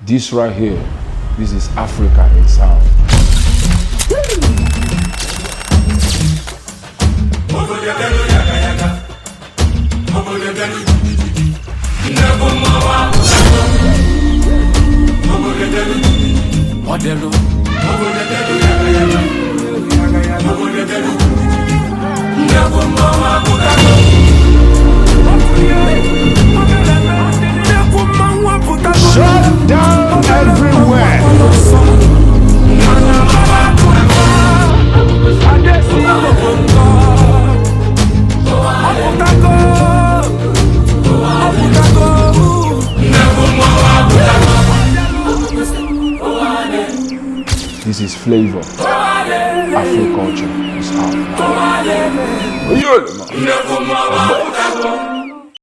This right here, this is Africa in sound. Shut down everywhere. This is Flavour. Afroculture is out.